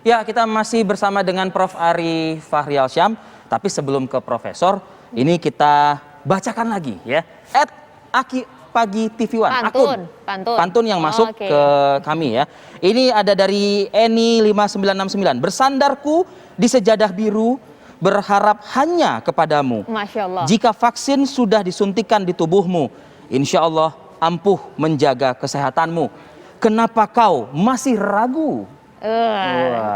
Ya, kita masih bersama dengan Prof. Ari Fahrialsyam. Tapi sebelum ke Profesor, ini kita bacakan lagi ya. @Aki Pagi TV One, pantun yang masuk ke kami ya. Ini ada dari Eni 5969. Bersandarku di sejadah biru, berharap hanya kepadamu. Masya Allah. Jika vaksin sudah disuntikan di tubuhmu, insya Allah ampuh menjaga kesehatanmu. Kenapa kau masih ragu?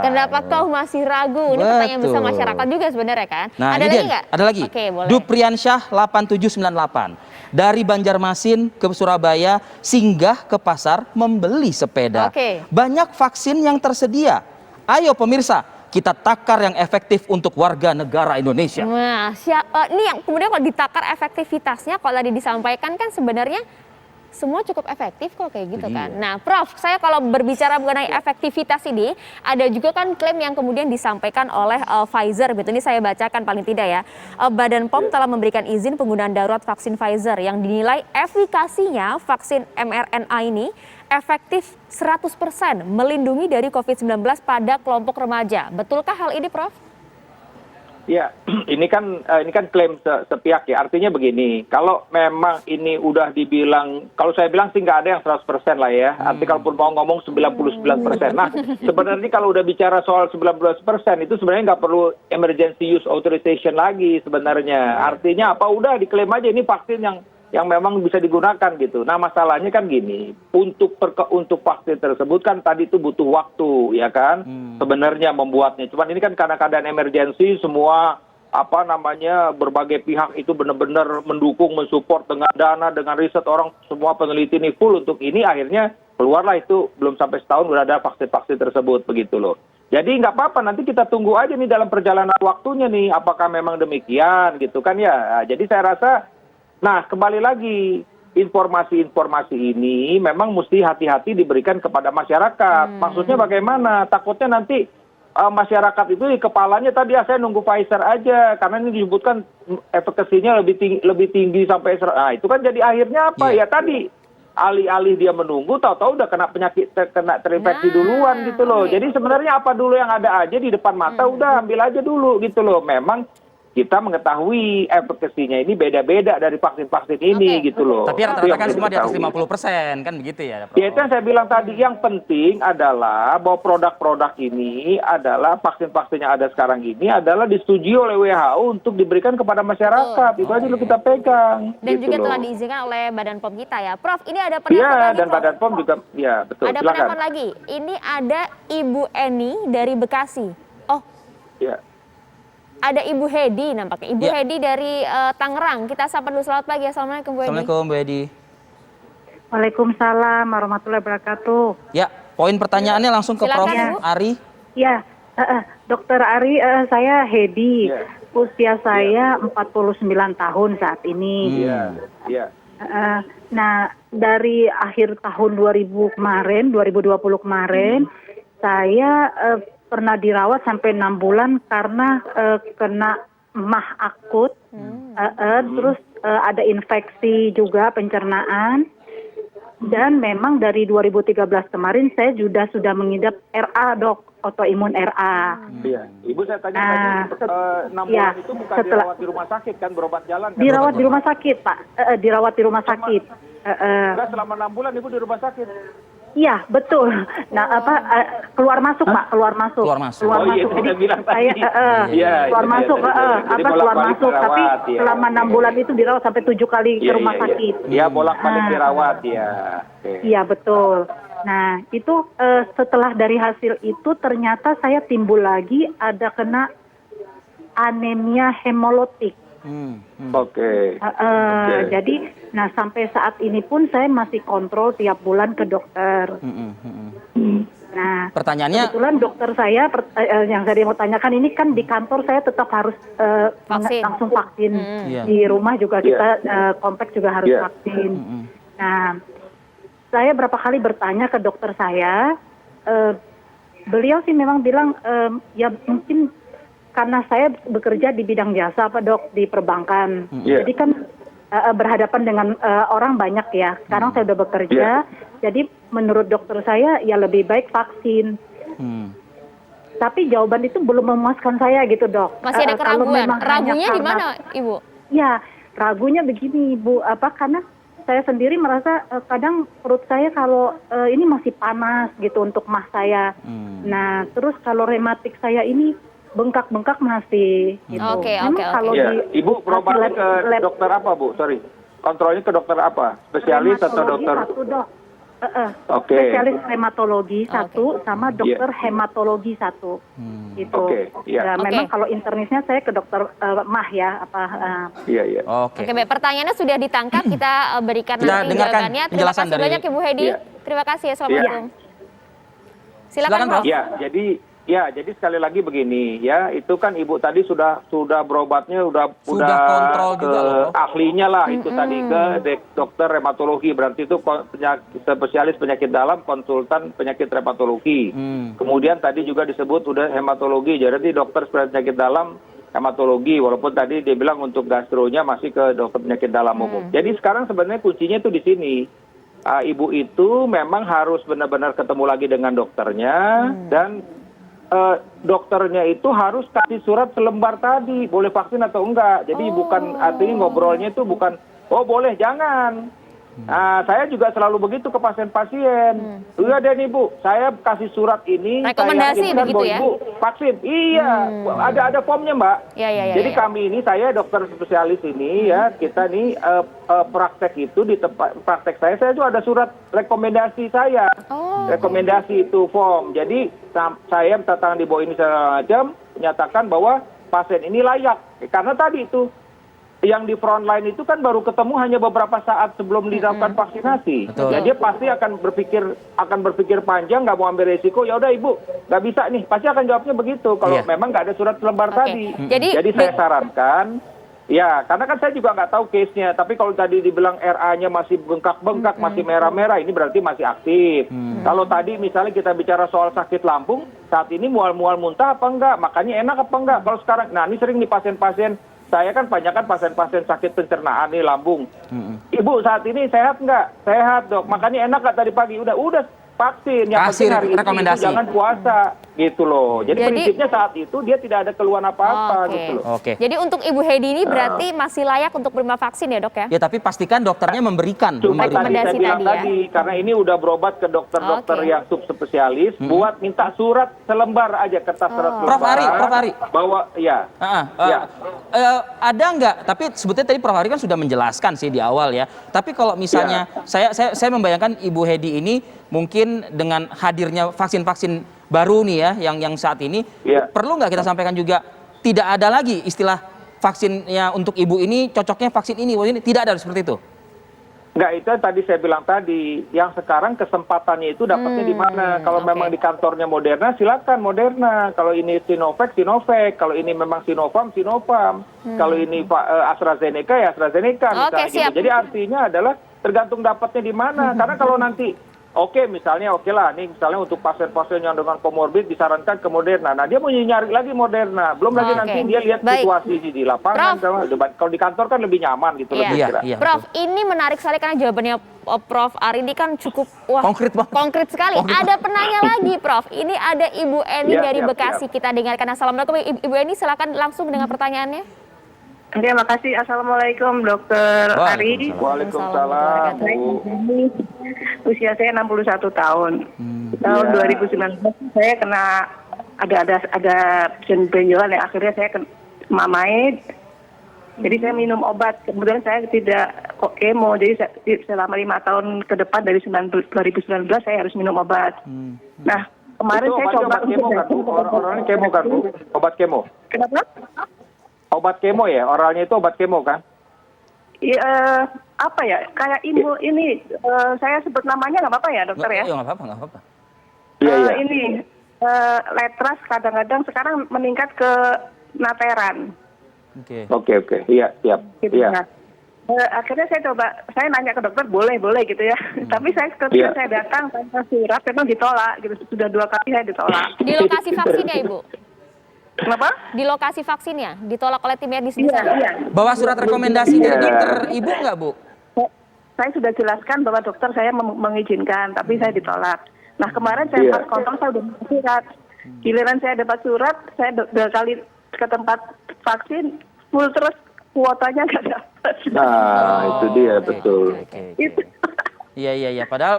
Kenapa kau masih ragu? Ini pertanyaan besar masyarakat juga sebenarnya kan. Nah, ada lagi nggak? Ada lagi. Oke, boleh. Dupriansyah 8798. Dari Banjarmasin ke Surabaya, singgah ke pasar membeli sepeda. Banyak vaksin yang tersedia. Ayo pemirsa, kita takar yang efektif untuk warga negara Indonesia. Nah, ini yang kemudian kalau ditakar efektivitasnya, kalau tadi disampaikan kan sebenarnya semua cukup efektif kok kayak gitu kan. Nah, Prof, saya kalau berbicara mengenai efektivitas ini, ada juga kan klaim yang kemudian disampaikan oleh Pfizer. Gitu. Ini saya bacakan paling tidak ya. Badan POM telah memberikan izin penggunaan darurat vaksin Pfizer yang dinilai efikasinya vaksin mRNA ini efektif 100% melindungi dari COVID-19 pada kelompok remaja. Betulkah hal ini, Prof? Ya, ini kan klaim sepihak ya. Artinya begini, kalau memang ini udah dibilang, kalau saya bilang sih nggak ada yang 100% lah ya. Artinya kalaupun mau ngomong 99%. Nah, sebenarnya kalau udah bicara soal 19% itu sebenarnya nggak perlu emergency use authorization lagi sebenarnya. Artinya apa? Udah diklaim aja ini vaksin yang memang bisa digunakan gitu. Nah, masalahnya kan gini, untuk vaksin tersebut kan tadi itu butuh waktu ya kan, sebenarnya membuatnya. Cuman ini kan karena keadaan emergensi, semua berbagai pihak itu benar-benar mendukung, mensupport dengan dana, dengan riset, orang semua peneliti ini full untuk ini, akhirnya keluarlah itu belum sampai setahun udah ada vaksin-vaksin tersebut begitu loh. Jadi nggak apa-apa, nanti kita tunggu aja nih dalam perjalanan waktunya nih, apakah memang demikian gitu kan ya. Jadi saya rasa, nah, kembali lagi, informasi-informasi ini memang mesti hati-hati diberikan kepada masyarakat. Maksudnya bagaimana? Takutnya nanti masyarakat itu di kepalanya tadi saya nunggu Pfizer aja, karena ini disebutkan efekasinya lebih tinggi sampai. Nah, itu kan jadi akhirnya apa? Ya tadi alih-alih dia menunggu, tahu-tahu udah kena penyakit, kena terinfeksi duluan gitu loh. Jadi sebenarnya apa dulu yang ada aja di depan mata, udah ambil aja dulu gitu loh. Memang kita mengetahui efekasinya ini beda-beda dari vaksin-vaksin ini gitu loh. Tapi rata-rata kan semua di atas 50% kan begitu ya, Prof? Ya itu yang saya bilang tadi, yang penting adalah bahwa produk-produk ini adalah vaksin-vaksin yang ada sekarang ini adalah disetujui oleh WHO untuk diberikan kepada masyarakat. Itu aja dulu kita pegang. Dan gitu juga telah loh. diizinkan oleh Badan POM kita ya. Prof, ini ada pendapat lagi, dan Prof. Badan POM juga, ya betul. Ada pendapat lagi. Ini ada Ibu Eni dari Bekasi. Oh. Ya. Ada Ibu Hedi nampaknya. Ibu Hedi dari Tangerang. Kita sapa dulu, selamat pagi. Assalamualaikum Bu Hedi. Assalamualaikum Bu Hedi. Waalaikumsalam warahmatullahi wabarakatuh. Ya, poin pertanyaannya langsung ke Prof. Ari. Ya, Dokter Ari, saya Hedi. Usia saya 49 tahun saat ini. Nah, dari akhir tahun 2020 kemarin, saya pernah dirawat sampai 6 bulan karena kena MAH akut, terus ada infeksi juga pencernaan, dan memang dari 2013 kemarin saya sudah mengidap RA, Dok, autoimun RA. Iya, Ibu saya tanya tadi 6 bulan itu bukan dirawat di rumah sakit kan, berobat jalan kan? Dirawat di rumah sakit, Pak. Dirawat di rumah sakit. Enggak, selama 6 bulan Ibu di rumah sakit. Iya, betul. Nah, keluar masuk, Pak, keluar masuk. Jadi saya keluar masuk, keluar masuk. Tapi selama 6 bulan itu dirawat sampai 7 kali ke rumah sakit. Iya, bolak-balik dirawat ya. Iya, betul. Nah, itu setelah dari hasil itu ternyata saya timbul lagi ada kena anemia hemolitik. Jadi, nah sampai saat ini pun saya masih kontrol tiap bulan ke dokter. Nah, pertanyaannya, kebetulan dokter saya yang saya mau tanyakan ini kan di kantor saya tetap harus langsung vaksin. Di rumah juga kita kompleks juga harus vaksin. Nah, saya berapa kali bertanya ke dokter saya, beliau sih memang bilang ya mungkin karena saya bekerja di bidang jasa, Pak Dok, di perbankan. Jadi kan berhadapan dengan orang banyak ya. Sekarang saya udah bekerja, jadi menurut dokter saya ya lebih baik vaksin. tapi jawaban itu belum memuaskan saya gitu, Dok. Masih ada Kalau keraguan. memang Ragunya hanya di mana, karena- Ibu? Ya, ragunya begini, Bu. Karena saya sendiri merasa kadang perut saya kalau ini masih panas gitu untuk mah saya. Nah, terus kalau rematik saya ini bengkak-bengkak masih gitu. Oke. Kalau Ya, di Ibu berobatnya ke dokter apa, Bu? Sorry. Kontrolnya ke dokter apa? Spesialis atau hematologi dokter? satu, Dok. Oke. Spesialis hematologi satu sama dokter Iya. hematologi satu. Gitu. Oke, iya. Ya, memang kalau internisnya saya ke dokter mah ya Iya. Oke. Oke, baik. Pertanyaannya sudah ditangkap, kita berikan Kita nanti dengarkan jawabannya. Terima penjelasan kasih dari- banyak Ibu Hedi. Iya. Terima kasih. Assalamualaikum. Silakan, Silakan, Prof. Prof. Jadi sekali lagi begini ya, itu kan Ibu tadi sudah berobatnya Sudah kontrol ke juga loh, Prof. ahlinya lah itu tadi ke dokter reumatologi, berarti itu spesialis penyakit dalam, konsultan penyakit reumatologi. Kemudian tadi juga disebut udah hematologi, jadi dokter penyakit dalam hematologi, walaupun tadi dia bilang untuk gastronya masih ke dokter penyakit dalam umum. Jadi sekarang sebenarnya kuncinya itu di sini. Ibu itu memang harus benar-benar ketemu lagi dengan dokternya dan dokternya itu harus kasih surat selembar tadi, boleh vaksin atau enggak. Jadi bukan artinya ngobrolnya itu bukan, oh boleh, jangan. Nah, saya juga selalu begitu ke pasien-pasien. Udah deh nih Bu, saya kasih surat ini. Rekomendasi saya yakinkan begitu bahwa ya? Ibu vaksin. Iya, ada formnya Mbak. Ya. Jadi kami ini, saya dokter spesialis ini ya, kita nih praktek itu di tempat praktek saya itu ada surat rekomendasi saya. Rekomendasi itu form. Jadi saya minta tangan di bawah ini segala macam, menyatakan bahwa pasien ini layak. Karena tadi itu yang di front line itu kan baru ketemu hanya beberapa saat sebelum dilakukan vaksinasi. Betul. Ya dia pasti akan berpikir panjang, nggak mau ambil resiko. Ya udah Ibu, nggak bisa nih. Pasti akan jawabnya begitu. Kalau memang nggak ada surat selembar tadi. Jadi saya sarankan, ya karena kan saya juga nggak tahu case-nya. Tapi kalau tadi dibilang RA-nya masih bengkak-bengkak, masih merah-merah, ini berarti masih aktif. Kalau tadi misalnya kita bicara soal sakit lambung, saat ini mual-mual muntah apa enggak? Makanya enak apa enggak? Kalau sekarang, nah ini sering nih pasien-pasien. Saya kan banyak kan pasien-pasien sakit pencernaan nih lambung. Ibu saat ini sehat nggak? Sehat Dok. Makanya enak nggak tadi pagi? Udah vaksin. Yang Kasih penting hari rekomendasi. ini jangan puasa gitu loh. Jadi prinsipnya saat itu dia tidak ada keluhan apa-apa gitu loh. Oke. Jadi untuk Ibu Hedi ini berarti masih layak untuk menerima vaksin ya, Dok ya? Ya, tapi pastikan dokternya memberikan. Cuma tadi saya Rekomendasi bilang tadi ya. tadi, karena ini udah berobat ke dokter-dokter yang subspesialis, buat minta surat selembar aja, kertas surat selembar. Prof. Ari. Bahwa ya. Ada nggak? Tapi sebetulnya tadi Prof. Ari kan sudah menjelaskan sih di awal ya. Tapi kalau misalnya saya membayangkan Ibu Hedi ini mungkin dengan hadirnya vaksin-vaksin baru nih ya, yang saat ini perlu nggak kita sampaikan juga tidak ada lagi istilah vaksinnya untuk ibu ini cocoknya vaksin ini, tidak ada seperti itu. Enggak, itu tadi saya bilang tadi, yang sekarang kesempatannya itu dapatnya di mana? Kalau memang di kantornya Moderna, silakan Moderna. Kalau ini Sinovac, kalau ini memang Sinopharm. Kalau ini AstraZeneca, ya AstraZeneca misalnya gitu. Jadi artinya adalah tergantung dapatnya di mana. Karena kalau nanti misalnya nih misalnya untuk pasien-pasien yang dengan komorbid disarankan ke Moderna. Nah, dia mau nyari lagi Moderna. Belum lagi nanti dia lihat situasi di lapangan. Kalau di kantor kan lebih nyaman gitu. Iya. Prof, ini menarik sekali karena jawabannya Prof. Ari ini kan cukup konkret sekali. Ada penanya lagi, Prof. Ini ada Ibu Eni dari Bekasi. Kita dengarkan. Assalamualaikum Ibu Eni, silakan langsung dengan pertanyaannya. Terima kasih. Assalamualaikum Dokter Ari. Waalaikumsalam. Usia saya 61 tahun. Tahun 2019 saya kena ada benjolan yang akhirnya saya kena mamai. Jadi saya minum obat. Kemudian saya tidak kemo. Jadi selama 5 tahun ke depan dari 2019 saya harus minum obat. Nah, kemarin saya coba obat kemo kan, Bu? Orangnya kemo kan, Bu? Obat kemo. Kenapa? Obat kemo ya, oralnya itu obat kemo kan? Iya, apa ya? Kayak ini saya sebut namanya nggak apa-apa ya, Dokter ya? Nggak apa-apa. Iya. Ini letras kadang-kadang sekarang meningkat ke nateran. Oke. Iya, siap. Gitu, Iya. nah. Akhirnya saya nanya ke dokter, boleh gitu ya. Tapi ketika saya datang tanpa surat, memang ditolak. Gitu. Sudah 2 kali saya ditolak. Di lokasi vaksinnya, Ibu? Kenapa? Di lokasi vaksinnya, ditolak oleh tim medis di sana. Iya. Bawa surat rekomendasi dari dokter ibu nggak, Bu? Saya sudah jelaskan bahwa dokter saya mengizinkan, tapi saya ditolak. Nah, kemarin saya pas kontrol saya udah surat. Giliran saya dapat surat, saya 2 kali ke tempat vaksin, full terus kuotanya nggak dapat. Nah, itu dia betul. Itu. Iya. Padahal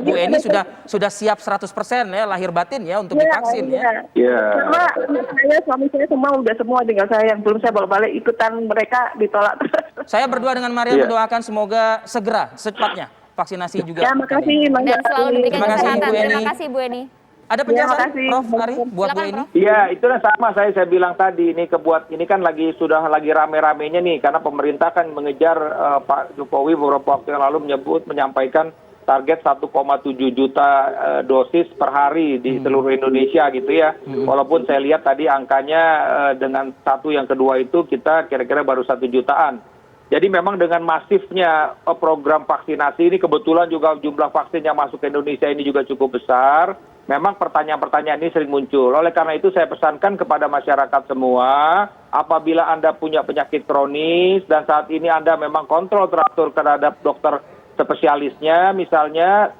Bu Eni sudah siap 100% ya lahir batin ya untuk divaksin ya. Iya. Karena suami saya semua tinggal saya yang belum saya balik ikutan mereka ditolak. Saya berdua dengan Maria mendoakan semoga segera secepatnya vaksinasi juga. Ya, makasih. Dan selalu diberikan Terima kasih, kesehatan. Bu Eni. Terima kasih Bu Eni. Ada penjelasan makasih. Prof Ari buat Bu Silakan, Eni? Prof. Iya, itulah sama saya bilang tadi ini kan sudah lagi rame-ramenya nih karena pemerintah kan mengejar Pak Jokowi beberapa waktu yang lalu menyampaikan target 1,7 juta dosis per hari di seluruh Indonesia gitu ya. Walaupun saya lihat tadi angkanya dengan satu yang kedua itu kita kira-kira baru 1 jutaan. Jadi memang dengan masifnya program vaksinasi ini kebetulan juga jumlah vaksin yang masuk ke Indonesia ini juga cukup besar. Memang pertanyaan-pertanyaan ini sering muncul. Oleh karena itu saya pesankan kepada masyarakat semua, apabila Anda punya penyakit kronis dan saat ini Anda memang kontrol teratur terhadap dokter spesialisnya, misalnya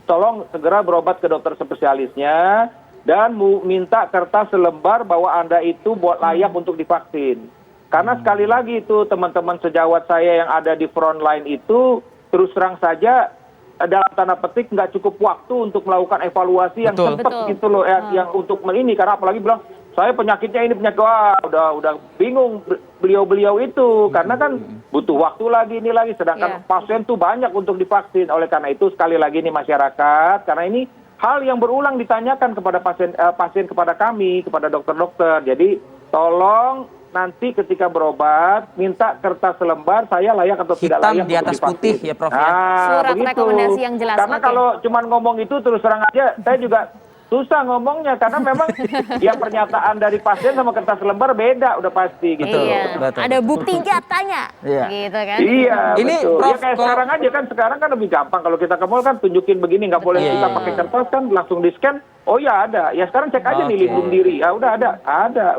tolong segera berobat ke dokter spesialisnya dan minta kertas selembar bahwa Anda itu buat layak untuk divaksin. Karena sekali lagi itu teman-teman sejawat saya yang ada di front line itu terus terang saja dalam tanda petik nggak cukup waktu untuk melakukan evaluasi yang cepat gitu loh, yang untuk ini karena apalagi bilang saya penyakitnya ini penyakit udah bingung beliau itu karena kan butuh waktu lagi sedangkan pasien tuh banyak untuk divaksin. Oleh karena itu sekali lagi nih masyarakat, karena ini hal yang berulang ditanyakan kepada pasien kepada kami, kepada dokter-dokter. Jadi tolong nanti ketika berobat minta kertas selembar saya layak atau tidak layak di atas untuk divaksin. putih ya Prof ya. Surat Begitu. rekomendasi yang jelas. Karena kalau cuman ngomong itu terus terang aja saya juga susah ngomongnya karena memang ya pernyataan dari pasien sama kertas lembar beda udah pasti gitu. Iya. Betul. Ada bukti nyatanya. Iya. Gitu kan. Iya, Ini, betul. Prof, Ya kayak kalau- sekarang kan lebih gampang kalau kita ke mall kan tunjukin begini nggak boleh Betul. kita Iya, pakai iya. kertas kan langsung di scan. Oh ya ada. Ya sekarang cek aja nih Oke. lindung diri. Ya udah ada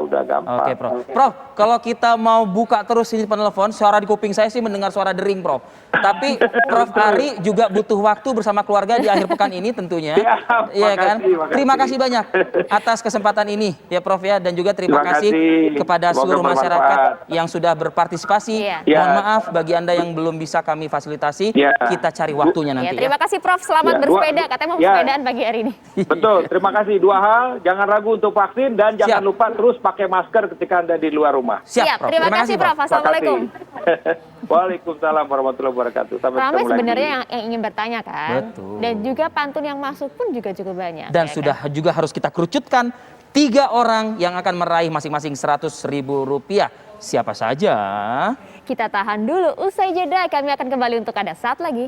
udah gampang. Oke Prof. Prof, kalau kita mau buka terus ini penelpon, suara di kuping saya sih mendengar suara dering Prof. Tapi Prof Ari juga butuh waktu bersama keluarga di akhir pekan ini tentunya. Siap, Iya kan? makasih. Terima kasih banyak atas kesempatan ini ya Prof ya, dan juga terima Terima kasih kasih. kepada Semoga seluruh bermanfaat. masyarakat yang sudah berpartisipasi. Iya. Mohon Ya. maaf bagi Anda yang belum bisa kami fasilitasi. Ya. Kita cari waktunya Ya, nanti terima kasih Prof. Selamat Ya, bersepeda. Katanya mau ya. bersepedaan pagi hari ini. Betul. Terima kasih. 2 hal, jangan ragu untuk vaksin dan jangan Siap. lupa terus pakai masker ketika Anda di luar rumah. Siap. Prof. Terima kasih Prof. Terima Assalamualaikum. kasih. Waalaikumsalam warahmatullahi wabarakatuh. Sampai Ramai ketemu sebenarnya lagi. yang ingin bertanya kan. Betul. Dan juga pantun yang masuk pun juga cukup banyak. Dan ya sudah kan? juga harus kita kerucutkan 3 orang yang akan meraih masing-masing Rp100.000. Siapa saja? Kita tahan dulu. Usai jeda kami akan kembali untuk Anda saat lagi.